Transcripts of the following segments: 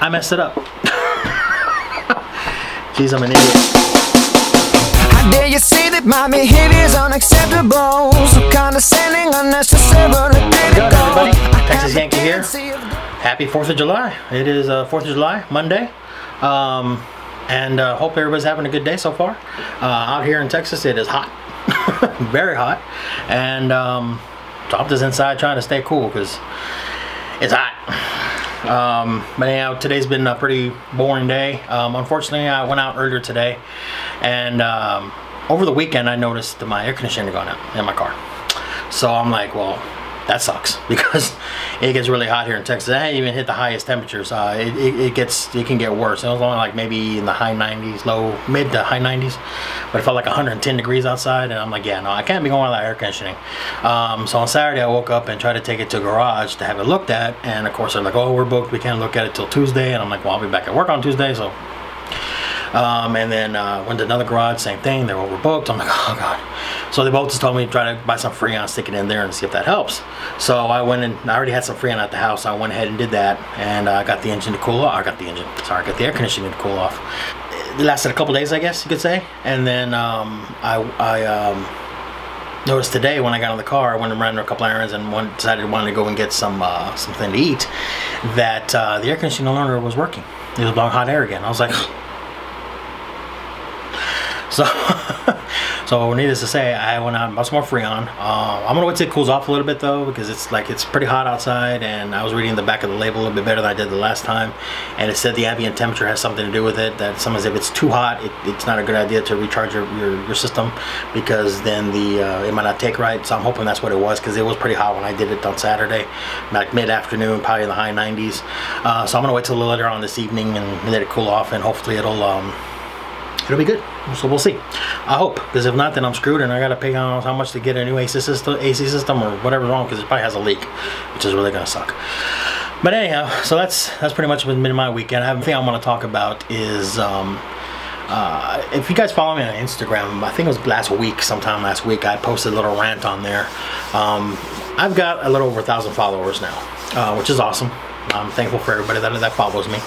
I messed it up. Jeez, I'm an idiot. How dare you say that my behavior is unacceptable? So condescending, unnecessarily critical. Good, everybody. Texas Yankee here. Happy 4th of July. It is 4th of July, Monday. And hope everybody's having a good day so far. Out here in Texas, it is hot. Very hot. And so I'm just inside trying to stay cool because it's hot. But anyhow, today's been a pretty boring day. Unfortunately, I went out earlier today, and over the weekend I noticed my air conditioner going out in my car. So I'm like, well, that sucks because it gets really hot here in Texas. I haven't even hit the highest temperatures. It can get worse. It was only like maybe in the high 90s, mid to high 90s, but it felt like 110 degrees outside, and I'm like, yeah, no, I can't be going without air conditioning. So on Saturday I woke up and tried to take it to a garage to have it looked at, and of course they're like, oh, we're booked, we can't look at it till Tuesday. And I'm like, well, I'll be back at work on Tuesday. So and then went to another garage, same thing, they're overbooked. I'm like, oh god. So they both just told me to try to buy some Freon, stick it in there and see if that helps. So I went and I already had some Freon at the house, so I went ahead and did that, and I got the engine to cool off. I got the air conditioning to cool off. It lasted a couple days, I guess you could say. And then I noticed today when I got in the car, I went and ran a couple errands and decided I wanted to go and get something to eat, that the air conditioning no longer was working. It was blowing hot air again. I was like, so needless to say, I went out and bought some more Freon. I'm gonna wait till it cools off a little bit though, because it's pretty hot outside, and I was reading the back of the label a little bit better than I did the last time, and it said the ambient temperature has something to do with it, that sometimes if it's too hot, it's not a good idea to recharge your system, because then it might not take right. So I'm hoping that's what it was, because it was pretty hot when I did it on Saturday, like mid-afternoon, probably in the high 90s. So I'm gonna wait till a little later on this evening and let it cool off, and hopefully it'll be good. So we'll see. I hope, because if not, then I'm screwed, and I gotta pay how much to get a new AC system or whatever's wrong, because it probably has a leak, which is really gonna suck. But anyhow, so that's pretty much been my weekend. The thing I want to talk about is if you guys follow me on Instagram, I think it was sometime last week, I posted a little rant on there. I've got a little over 1,000 followers now, which is awesome. I'm thankful for everybody that follows me,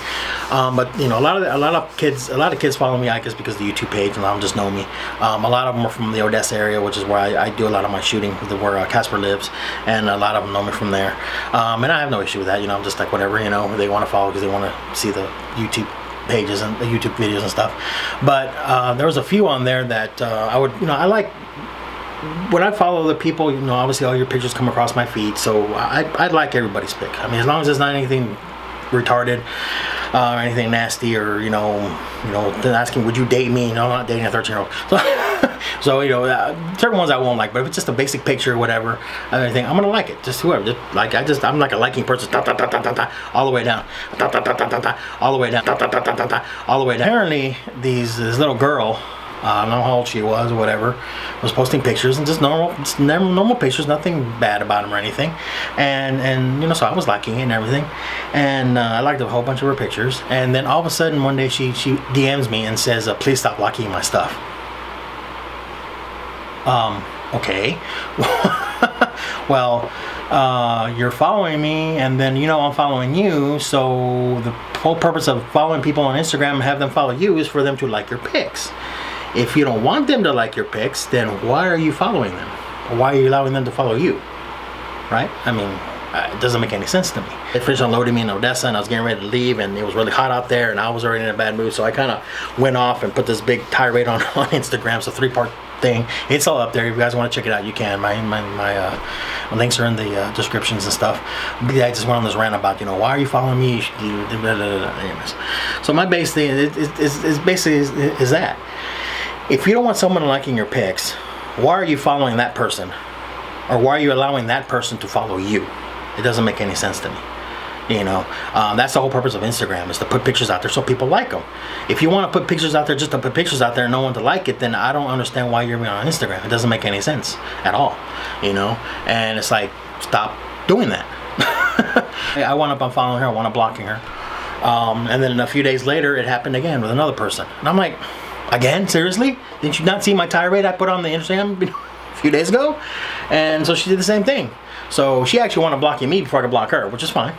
but you know, a lot of kids follow me, I guess, because of the YouTube page, and a lot of them just know me. A lot of them are from the Odessa area, which is where I do a lot of my shooting, where Casper lives, and a lot of them know me from there. And I have no issue with that. You know, I'm just like, whatever, you know, they want to follow because they want to see the YouTube pages and the YouTube videos and stuff. But there was a few on there that I like. When I follow the people, you know, obviously all your pictures come across my feed, so I like everybody's pic. I mean, as long as it's not anything retarded or anything nasty, or you know, asking, would you date me? You know, I'm not dating a 13-year-old. So you know, certain ones I won't like, but if it's just a basic picture or whatever, anything, I'm gonna like it. Just whoever, I'm like a liking person, all the way down, all the way down, all the way down. Apparently, this little girl, I don't know how old she was or whatever, was posting pictures, and just normal pictures, nothing bad about them or anything, and you know, so I was liking it and everything, and I liked a whole bunch of her pictures, and then all of a sudden one day she DMs me and says, please stop liking my stuff. Okay. Well, you're following me, and then you know I'm following you, so the whole purpose of following people on Instagram and have them follow you is for them to like your pics. If you don't want them to like your pics, then why are you following them? Or why are you allowing them to follow you? Right? I mean, it doesn't make any sense to me. They finished unloading me in Odessa, and I was getting ready to leave, and it was really hot out there, and I was already in a bad mood, so I kind of went off and put this big tirade on Instagram. So 3-part thing. It's all up there. If you guys want to check it out, you can. My links are in the descriptions and stuff. But yeah, I just went on this rant about, you know, why are you following me? Anyways. So my base thing is basically that. If you don't want someone liking your pics, why are you following that person? Or why are you allowing that person to follow you? It doesn't make any sense to me. You know, that's the whole purpose of Instagram, is to put pictures out there so people like them. If you want to put pictures out there just to put pictures out there and no one to like it, then I don't understand why you're on Instagram. It doesn't make any sense at all, you know. And it's like, stop doing that. I wound up unfollowing her, I wound up blocking her. And then a few days later, it happened again with another person. And I'm like, again? Seriously? Didn't you not see my tirade I put on the Instagram a few days ago? And so she did the same thing. So she actually wanted to block me before I could block her, which is fine.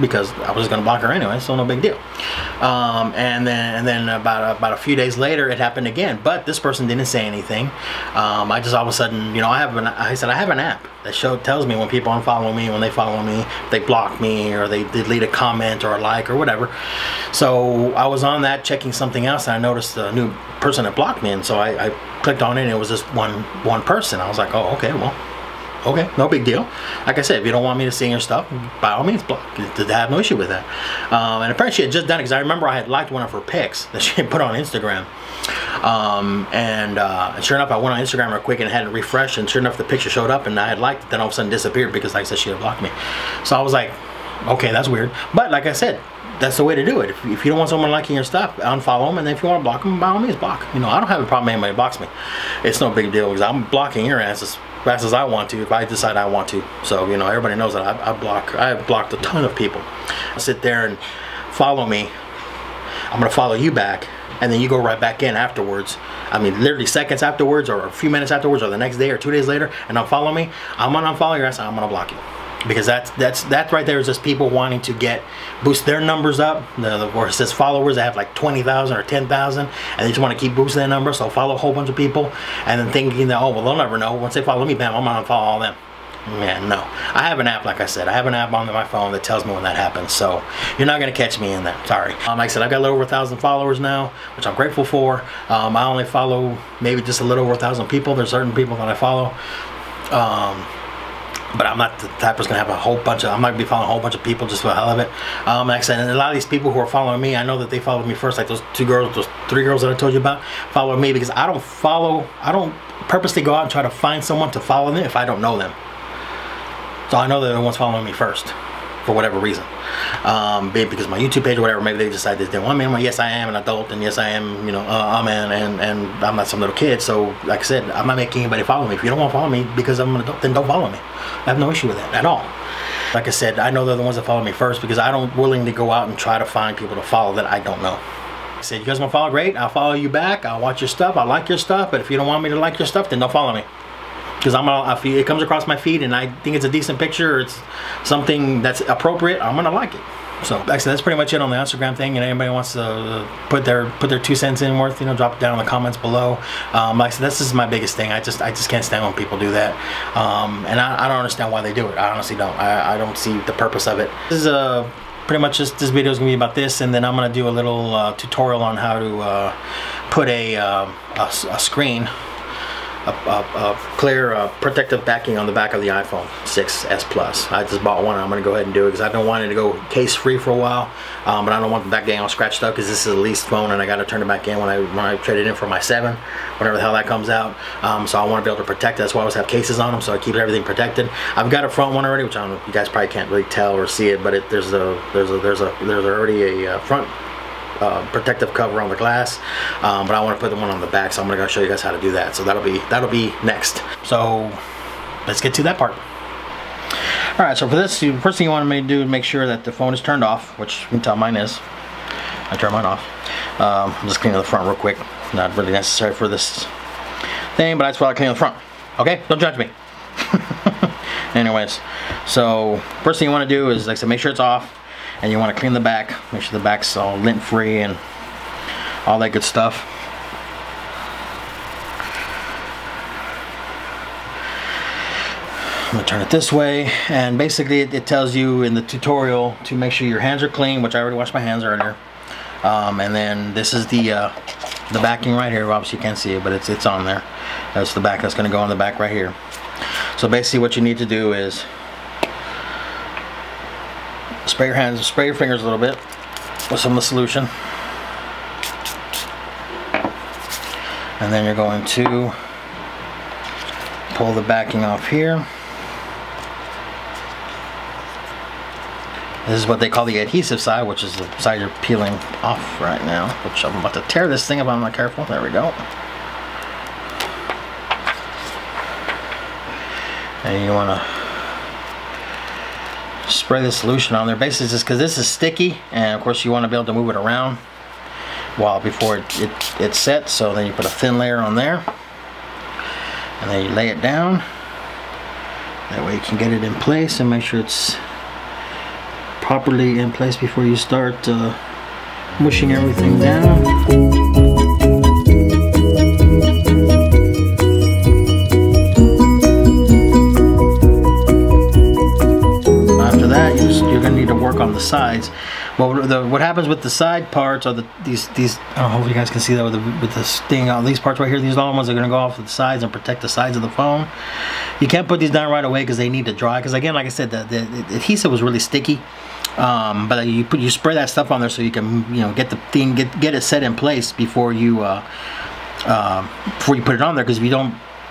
because I was going to block her anyway, so no big deal. And then about a few days later, it happened again, but this person didn't say anything. I just all of a sudden, you know, I have an app that tells me when people unfollow me, when they follow me, they block me, or they delete a comment or a like or whatever. So I was on that checking something else, and I noticed a new person that blocked me, and so I clicked on it, and it was just one person. I was like, oh, okay, well, okay, no big deal. Like I said, if you don't want me to see your stuff, by all means, block. I have no issue with that. And apparently she had just done it, because I remember I had liked one of her pics that she had put on Instagram. And sure enough, I went on Instagram real quick and had it refreshed, and sure enough, the picture showed up, and I had liked it, then all of a sudden disappeared because, like I said, she had blocked me. So I was like, okay, that's weird. But like I said, that's the way to do it. If you don't want someone liking your stuff, unfollow them, and then if you want to block them, by all means, block. You know, I don't have a problem if anybody blocks me. It's no big deal, because I'm blocking your ass as fast as I want to if I decide I want to. So, you know, everybody knows that I've blocked a ton of people. Sit there and follow me. I'm going to follow you back, and then you go right back in afterwards. I mean, literally seconds afterwards, or a few minutes afterwards, or the next day or 2 days later, and unfollow me. I'm going to unfollow your ass, and I'm going to block you. Because that right there is just people wanting to boost their numbers up. Where it says followers, they have like 20,000 or 10,000, and they just want to keep boosting their numbers. So follow a whole bunch of people, and then thinking that, oh, well, they'll never know. Once they follow me, bam, I'm gonna unfollow all them. Man, no. I have an app, like I said. I have an app on my phone that tells me when that happens. So you're not gonna catch me in that. Sorry. Like I said, I've got a little over 1,000 followers now, which I'm grateful for. I only follow maybe just a little over 1,000 people. There's certain people that I follow. But I'm not the type that's gonna have a whole bunch of, I'm not gonna be following a whole bunch of people just for the hell of it. Like I said, and a lot of these people who are following me, I know that they followed me first, like those 3 girls that I told you about, followed me because I don't purposely go out and try to find someone to follow them if I don't know them. So I know they're the ones following me first, for whatever reason. Maybe because my YouTube page or whatever, maybe they decided they want me. Well, yes, I am an adult, and yes, I am, you know, a man, and I'm not some little kid. So, like I said, I'm not making anybody follow me. If you don't want to follow me because I'm an adult, then don't follow me. I have no issue with that at all. Like I said, I know they're the ones that follow me first because I don't willingly go out and try to find people to follow that I don't know. I said, you guys want to follow? Great. I'll follow you back. I'll watch your stuff. I like your stuff. But if you don't want me to like your stuff, then don't follow me. Because if it comes across my feed and I think it's a decent picture, or it's something that's appropriate, I'm gonna like it. So like I said, that's pretty much it on the Instagram thing. And anybody wants to put their 2 cents in worth, you know, drop it down in the comments below. Like I said, this is my biggest thing. I just can't stand when people do that. And I don't understand why they do it. I honestly don't. I don't see the purpose of it. This is pretty much just, this video is gonna be about this, and then I'm gonna do a little tutorial on how to put a screen, a clear protective backing on the back of the iPhone 6s Plus. I just bought one. I'm going to go ahead and do it because I've been wanting to go case free for a while, but I don't want the back getting all scratched up because this is a leased phone and I got to turn it back in when I trade it in for my 7, whenever the hell that comes out. So I want to be able to protect it. That's why I always have cases on them, so I keep everything protected. I've got a front one already, which I don't know, you guys probably can't really tell or see it, but there's already a front protective cover on the glass, but I want to put the one on the back, so I'm going to go show you guys how to do that. So that'll be next. So let's get to that part. Alright, so for this, the first thing you want me to do is make sure that the phone is turned off, which you can tell mine is. I turned mine off. I'm just cleaning the front real quick. Not really necessary for this thing, but that's why I clean the front. Okay, don't judge me. Anyways, so first thing you want to do is, like I said, make sure it's off. And you want to clean the back, make sure the back's all lint free and all that good stuff. I'm going to turn it this way, and basically it tells you in the tutorial to make sure your hands are clean, which I already washed my hands earlier. And then this is the backing right here. Obviously you can't see it, but it's on there. That's the back that's going to go on the back right here. So basically what you need to do is spray your fingers a little bit with some of the solution, and then you're going to pull the backing off here. This is what they call the adhesive side, which is the side you're peeling off right now, which I'm about to tear this thing if I'm not careful. There we go. And you want to spray the solution on there, basically just because this is sticky, and of course you want to be able to move it around before it sets. So then you put a thin layer on there, and then you lay it down. That way you can get it in place and make sure it's properly in place before you start mushing everything down. After that, you're going to need to work on the sides. Well, what happens with the side parts are these I don't know if you guys can see that with this thing on these parts right here. These long ones are going to go off to the sides and protect the sides of the phone. You can't put these down right away because they need to dry. Because again, like I said, the adhesive was really sticky. But you spray that stuff on there so you can get the thing get it set in place before you put it on there. Because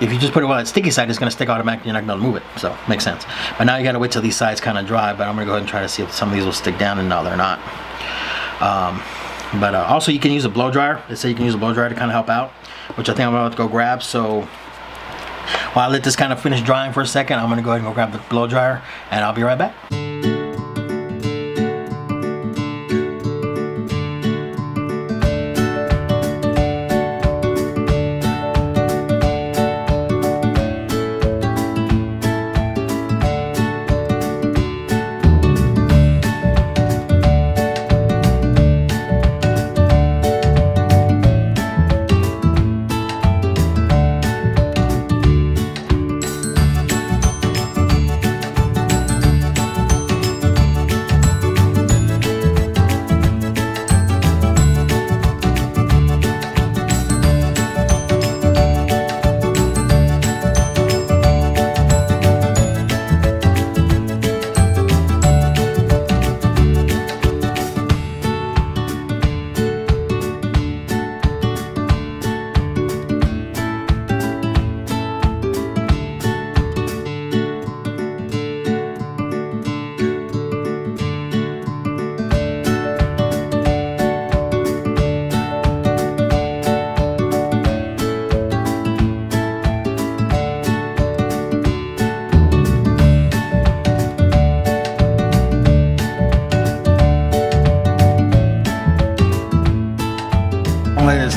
if you just put it on that sticky side, it's going to stick automatically. You're not going to move it. So makes sense. But now you got to wait till these sides kind of dry. But I'm going to go ahead and try to see if some of these will stick down, and no, they're not. Also, you can use a blow dryer. They say you can use a blow dryer to kind of help out, which I think I'm about to go grab. So while I let this kind of finish drying for a second, I'm going to go ahead and go grab the blow dryer, and I'll be right back.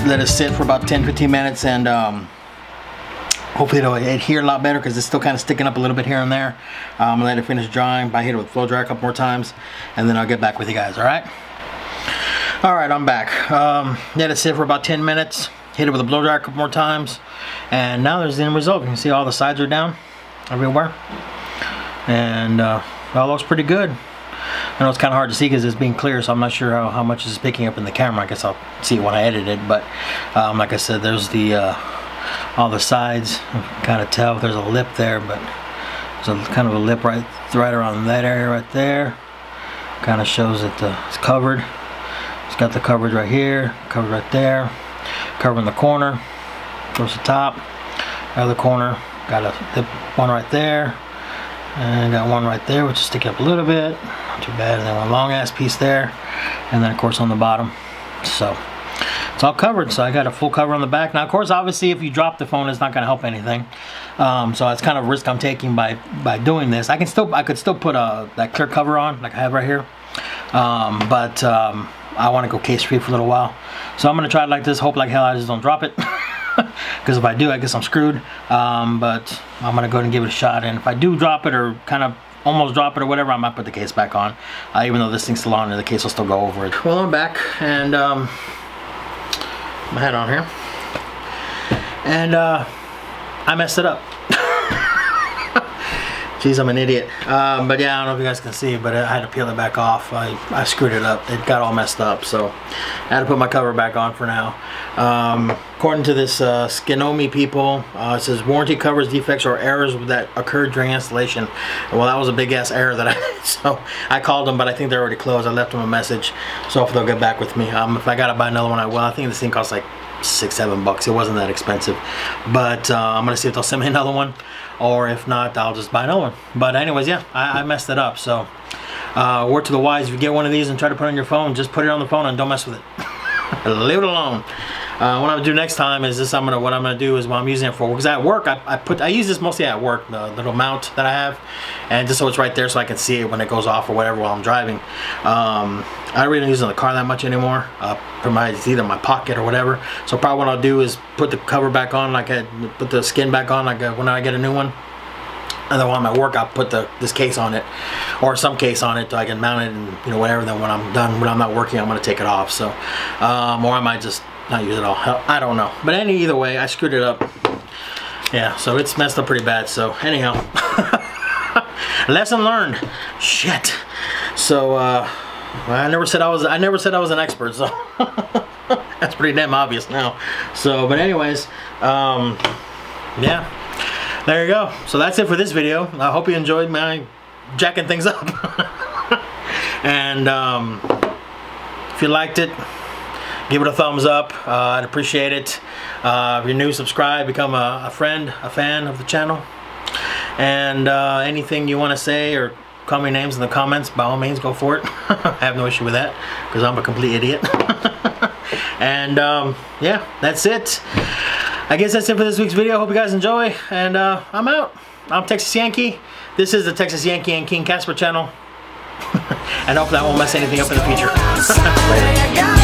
Let it sit for about 10-15 minutes, and hopefully it'll adhere a lot better because it's still kind of sticking up a little bit here and there. I'm gonna let it finish drying. I hit it with blow dryer a couple more times, and then I'll get back with you guys. All right, I'm back. Let it sit for about 10 minutes. Hit it with a blow dryer a couple more times, and now there's the end result. You can see all the sides are down everywhere, and it all looks pretty good. I know it's kind of hard to see because it's being clear, so I'm not sure how much is picking up in the camera. I guess I'll see it when I edit it, but like I said, there's all the sides. You can kind of tell if there's a lip there, but there's a kind of a lip right around that area right there. Kind of shows that it's covered. It's got the coverage right here, covered right there, covering the corner, goes to the top, other corner, got a lip one right there, and got one right there which is sticking up a little bit, not too bad, and then one long ass piece there, and then of course on the bottom. So it's all covered, so I got a full cover on the back. Now of course, obviously, if you drop the phone, it's not going to help anything. So it's kind of a risk I'm taking by doing this. I could still put that clear cover on like I have right here, but I want to go case free for a little while, so I'm going to try it like this. Hope like hell I just don't drop it. Because if I do, I guess I'm screwed. But I'm gonna go ahead and give it a shot, and if I do drop it or kind of almost drop it or whatever, I might put the case back on, even though this thing's still on and the case will still go over it. Well, I'm back, and my hat on here, and I messed it up. Jeez, I'm an idiot. But yeah, I don't know if you guys can see, but I had to peel it back off. I screwed it up. It got all messed up, so I had to put my cover back on for now. According to this Skinomi people, it says warranty covers defects or errors that occurred during installation. Well, that was a big ass error that so I called them, but I think they're already closed. I left them a message, so if they'll get back with me. If I gotta buy another one, I will. I think this thing costs like $6-7. It wasn't that expensive, but I'm gonna see if they'll send me another one, or if not, I'll just buy another one. But anyways, yeah, I messed it up. So word to the wise, if you get one of these and try to put it on your phone, just put it on the phone and don't mess with it. Leave it alone. What I'm gonna do next time is this. What I'm gonna do is, while I'm using it for, because at work I use this mostly at work, the little mount that I have, and just so it's right there so I can see it when it goes off or whatever while I'm driving. I really don't use it in the car that much anymore. It's either in my pocket or whatever. So probably what I'll do is put the cover back on, like put the skin back on, like when I get a new one. and then while I'm at work, I'll put this case on it, or some case on it, so I can mount it and, you know, whatever. Then when I'm done, when I'm not working, I'm gonna take it off. So, or I might just not use it all. I don't know. But either way, I screwed it up. Yeah, so it's messed up pretty bad. So anyhow, lesson learned. Shit. So I never said I was an expert. So that's pretty damn obvious now. So, but anyways, yeah. There you go. So that's it for this video. I hope you enjoyed my jacking things up. And if you liked it, give it a thumbs up. I'd appreciate it. If you're new, subscribe, become a friend, a fan of the channel. And anything you want to say or call me names in the comments, by all means, go for it. I have no issue with that because I'm a complete idiot. And yeah, that's it. I guess that's it for this week's video. Hope you guys enjoy, and I'm out. I'm Texas Yankee. This is the Texas Yankee and King Casper channel. And hopefully I won't mess anything up in the future. Later.